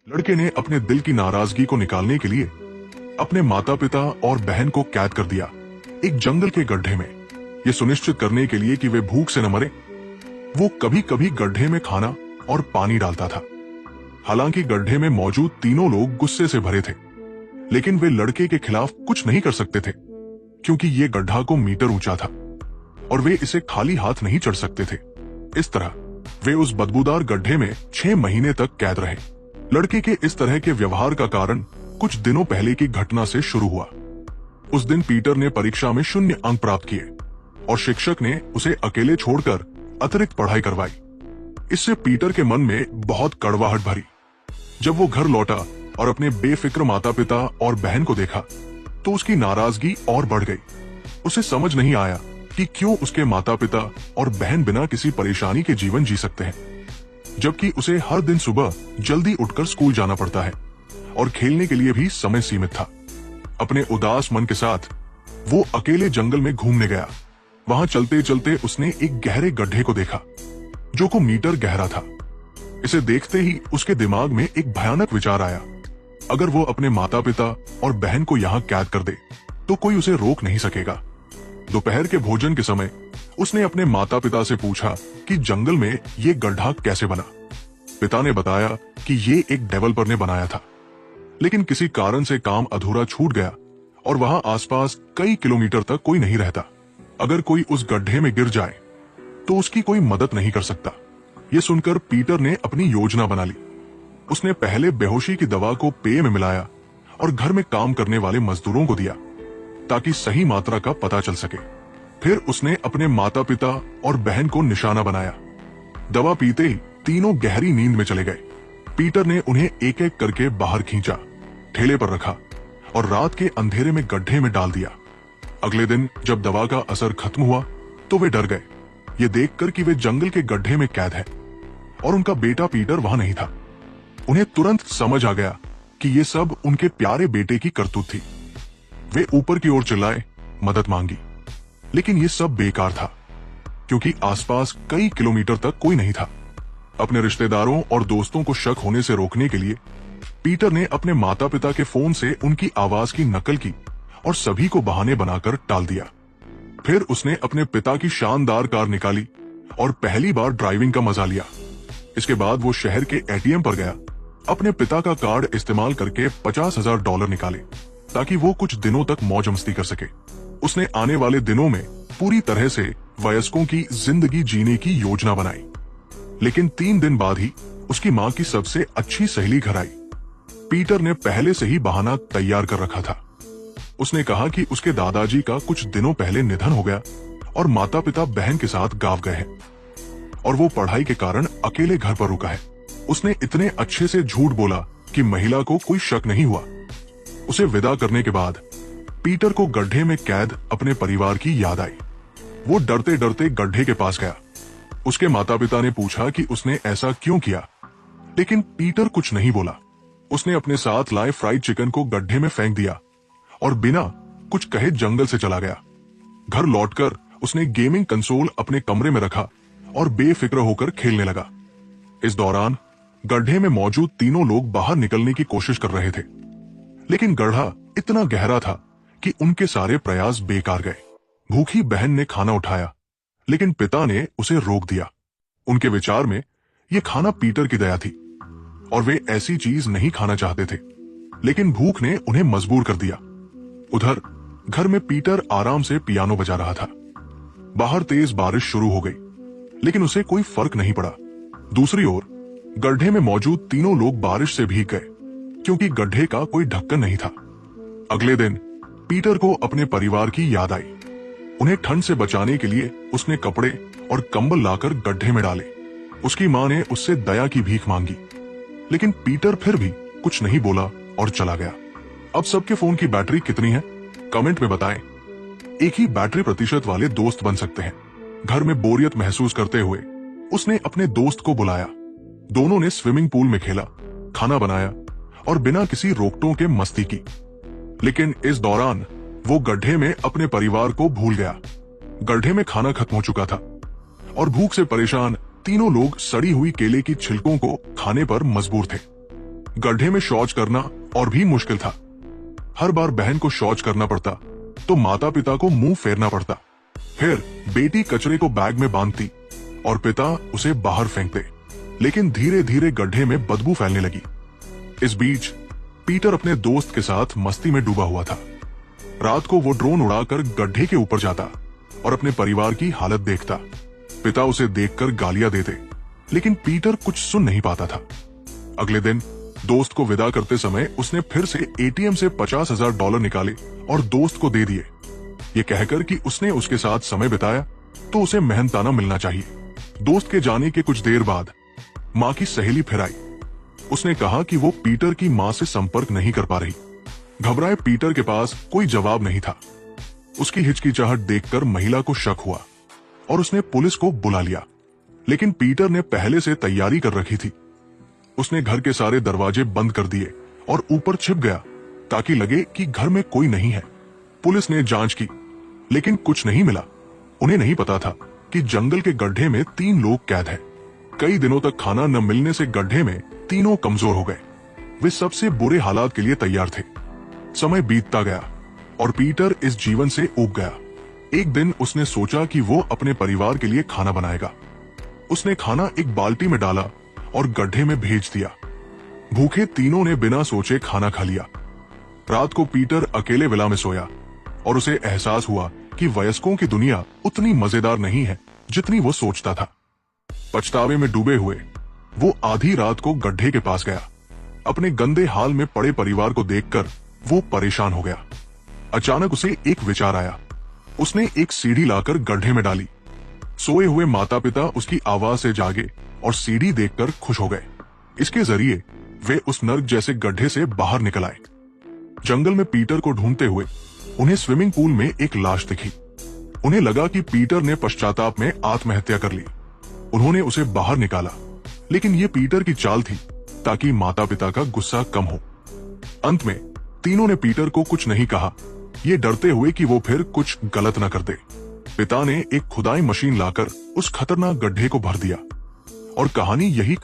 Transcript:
लड़के ने अपने दिल की नाराजगी को निकालने के लिए अपने माता पिता और बहन को कैद कर दिया एक जंगल के गड्ढे में, ये सुनिश्चित करने के लिए कि वे भूख से न मरे। वो कभी कभी गड्ढे में खाना और पानी डालता था। हालांकि गड्ढे में मौजूद तीनों लोग गुस्से से भरे थे, लेकिन वे लड़के के खिलाफ कुछ नहीं कर सकते थे, क्योंकि ये गड्ढा को मीटर ऊंचा था और वे इसे खाली हाथ नहीं चढ़ सकते थे। इस तरह वे उस बदबूदार गड्ढे में 6 महीने तक कैद रहे। लड़के के इस तरह के व्यवहार का कारण कुछ दिनों पहले की घटना से शुरू हुआ। उस दिन पीटर ने परीक्षा में 0 अंक प्राप्त किए और शिक्षक ने उसे अकेले छोड़कर अतिरिक्त पढ़ाई करवाई। इससे पीटर के मन में बहुत कड़वाहट भरी। जब वो घर लौटा और अपने बेफिक्र माता पिता और बहन को देखा तो उसकी नाराजगी और बढ़ गई। उसे समझ नहीं आया कि क्यों उसके माता पिता और बहन बिना किसी परेशानी के जीवन जी सकते हैं, जबकि उसे हर दिन सुबह जल्दी उठकर स्कूल जाना पड़ता है और खेलने के लिए भी समय सीमित था। अपने उदास मन के साथ वो अकेले जंगल में घूमने गया। वहां चलते चलते उसने एक गहरे गड्ढे को देखा जो को मीटर गहरा था। इसे देखते ही उसके दिमाग में एक भयानक विचार आया, अगर वो अपने माता पिता और बहन को यहाँ कैद कर दे तो कोई उसे रोक नहीं सकेगा। दोपहर के भोजन के समय उसने अपने माता पिता से पूछा कि जंगल में ये गड्ढा कैसे बना। पिता ने बताया कि ये एक डेवलपर ने बनाया था, लेकिन किसी कारण से काम अधूरा छूट गया और वहां आसपास कई किलोमीटर तक कोई नहीं रहता। अगर कोई उस गड्ढे में गिर जाए तो उसकी कोई मदद नहीं कर सकता। ये सुनकर पीटर ने अपनी योजना बना ली। उसने पहले बेहोशी की दवा को पेय में मिलाया और घर में काम करने वाले मजदूरों को दिया ताकि सही मात्रा का पता चल सके। फिर उसने अपने माता पिता और बहन को निशाना बनाया। दवा पीते ही तीनों गहरी नींद में चले गए। पीटर ने उन्हें एक एक करके बाहर खींचा, ठेले पर रखा और रात के अंधेरे में गड्ढे में डाल दिया। अगले दिन जब दवा का असर खत्म हुआ तो वे डर गए, ये देखकर कि वे जंगल के गड्ढे में कैद है और उनका बेटा पीटर वहां नहीं था। उन्हें तुरंत समझ आ गया कि ये सब उनके प्यारे बेटे की करतूत थी। वे ऊपर की ओर चिल्लाए, मदद मांगी, लेकिन ये सब बेकार था क्योंकि आसपास कई किलोमीटर तक कोई नहीं था। अपने रिश्तेदारों और दोस्तों को शक होने से रोकने के लिए पीटर ने अपने माता पिता के फोन से उनकी आवाज की नकल की और सभी को बहाने बनाकर टाल दिया। फिर उसने अपने पिता की शानदार कार निकाली और पहली बार ड्राइविंग का मजा लिया। इसके बाद वो शहर के एटीएम पर गया, अपने पिता का कार्ड इस्तेमाल करके $50,000 निकाले ताकि वो कुछ दिनों तक मौज मस्ती कर सके। उसने आने वाले दिनों में पूरी तरह से वयस्कों की जिंदगी जीने की योजना बनाई। लेकिन 3 दिन बाद ही उसकी माँ की सबसे अच्छी सहेली घर आई। पीटर ने पहले से ही बहाना तैयार कर रखा था। उसने कहा कि उसके दादाजी का कुछ दिनों पहले निधन हो गया और माता पिता बहन के साथ गांव गए हैं और वो पढ़ाई के कारण अकेले घर पर रुका है। उसने इतने अच्छे से झूठ बोला कि महिला को कोई शक नहीं हुआ। उसे विदा करने के बाद पीटर को गड्ढे में कैद अपने परिवार की याद आई। वो डरते डरते गड्ढे के पास गया। उसके माता पिता ने पूछा कि उसने ऐसा क्यों किया, लेकिन पीटर कुछ नहीं बोला। उसने अपने साथ लाए फ्राइड चिकन को गड्ढे में फेंक दिया और बिना कुछ कहे जंगल से चला गया। घर लौटकर उसने गेमिंग कंसोल अपने कमरे में रखा और बेफिक्र होकर खेलने लगा। इस दौरान गड्ढे में मौजूद तीनों लोग बाहर निकलने की कोशिश कर रहे थे, लेकिन गड्ढा इतना गहरा था कि उनके सारे प्रयास बेकार गए। भूखी बहन ने खाना उठाया, लेकिन पिता ने उसे रोक दिया। उनके विचार में यह खाना पीटर की दया थी और वे ऐसी चीज नहीं खाना चाहते थे, लेकिन भूख ने उन्हें मजबूर कर दिया। उधर घर में पीटर आराम से पियानो बजा रहा था। बाहर तेज बारिश शुरू हो गई, लेकिन उसे कोई फर्क नहीं पड़ा। दूसरी ओर गड्ढे में मौजूद तीनों लोग बारिश से भीग गए क्योंकि गड्ढे का कोई ढक्कन नहीं था। अगले दिन पीटर को अपने परिवार की याद आई। उन्हें ठंड से बचाने के लिए उसने कपड़े और कंबल लाकर गड्ढे में डाले। उसकी माँ ने उससे दया की भीख मांगी, लेकिन पीटर फिर भी कुछ नहीं बोला और चला गया। अब सबके फोन की बैटरी कितनी है, कमेंट में बताएं। एक ही बैटरी प्रतिशत वाले दोस्त बन सकते हैं। घर में बोरियत महसूस करते हुए उसने अपने दोस्त को बुलाया। दोनों ने स्विमिंग पूल में खेला, खाना बनाया और बिना किसी रोकटोक के मस्ती की। लेकिन इस दौरान वो गड्ढे में अपने परिवार को भूल गया। गड्ढे में खाना खत्म हो चुका था और भूख से परेशान तीनों लोग सड़ी हुई केले की छिलकों को खाने पर मजबूर थे। गड्ढे में शौच करना और भी मुश्किल था। हर बार बहन को शौच करना पड़ता तो माता पिता को मुंह फेरना पड़ता। फिर बेटी कचरे को बैग में बांधती और पिता उसे बाहर फेंकते, लेकिन धीरे धीरे गड्ढे में बदबू फैलने लगी। इस बीच पीटर अपने दोस्त के साथ मस्ती में डूबा हुआ था। रात को वो ड्रोन उड़ाकर गड्ढे के ऊपर जाता और अपने परिवार की हालत देखता। पिता उसे देखकर गालियां देते, लेकिन पीटर कुछ सुन नहीं पाता था। अगले दिन दोस्त को विदा करते समय उसने फिर से एटीएम से $50,000 निकाले और दोस्त को दे दिए, ये कहकर कि उसने उसके साथ समय बिताया तो उसे मेहनताना मिलना चाहिए। दोस्त के जाने के कुछ देर बाद मां की सहेली फिर आई। उसने कहा कि वो पीटर की मां से संपर्क नहीं कर पा रही। घबराए पीटर के पास कोई जवाब नहीं था। उसकी हिचकिचाहट देखकर महिला को शक हुआ और उसने पुलिस को बुला लिया, लेकिन पीटर ने पहले से तैयारी कर रखी थी। उसने घर के सारे दरवाजे बंद कर दिए और ऊपर छिप गया ताकि लगे कि घर में कोई नहीं है। पुलिस ने जांच की, लेकिन कुछ नहीं मिला। उन्हें नहीं पता था कि जंगल के गड्ढे में 3 लोग कैद हैं। कई दिनों तक खाना न मिलने से गड्ढे में तीनों कमजोर हो गए। वे सबसे बुरे हालात के लिए तैयार थे। समय बीतता गया और पीटर इस जीवन से ऊब गया। एक दिन उसने सोचा कि वो अपने परिवार के लिए खाना बनाएगा। उसने खाना एक बाल्टी में डाला और गड्ढे में भेज दिया। भूखे तीनों ने बिना सोचे खाना खा लिया। रात को पीटर अकेले विला में सोया और उसे एहसास हुआ कि वयस्कों की दुनिया उतनी मजेदार नहीं है जितनी वो सोचता था। पछतावे में डूबे हुए वो आधी रात को गड्ढे के पास गया। अपने गंदे हाल में पड़े परिवार को देखकर वो परेशान हो गया। अचानक उसे एक विचार आया। उसने एक सीढ़ी लाकर गड्ढे में डाली। सोए हुए माता पिता उसकी आवाज से जागे और सीढ़ी देखकर खुश हो गए। इसके जरिए वे उस नर्क जैसे गड्ढे से बाहर निकल आए। जंगल में पीटर को ढूंढते हुए उन्हें स्विमिंग पूल में एक लाश दिखी। उन्हें लगा कि पीटर ने पश्चाताप में आत्महत्या कर ली। उन्होंने उसे बाहर निकाला, लेकिन ये पीटर की चाल थी ताकि माता पिता का गुस्सा कम हो। अंत में तीनों ने पीटर को कुछ नहीं कहा, ये डरते हुए कि वो फिर कुछ गलत न कर दे। पिता ने एक खुदाई मशीन लाकर उस खतरनाक गड्ढे को भर दिया और कहानी यही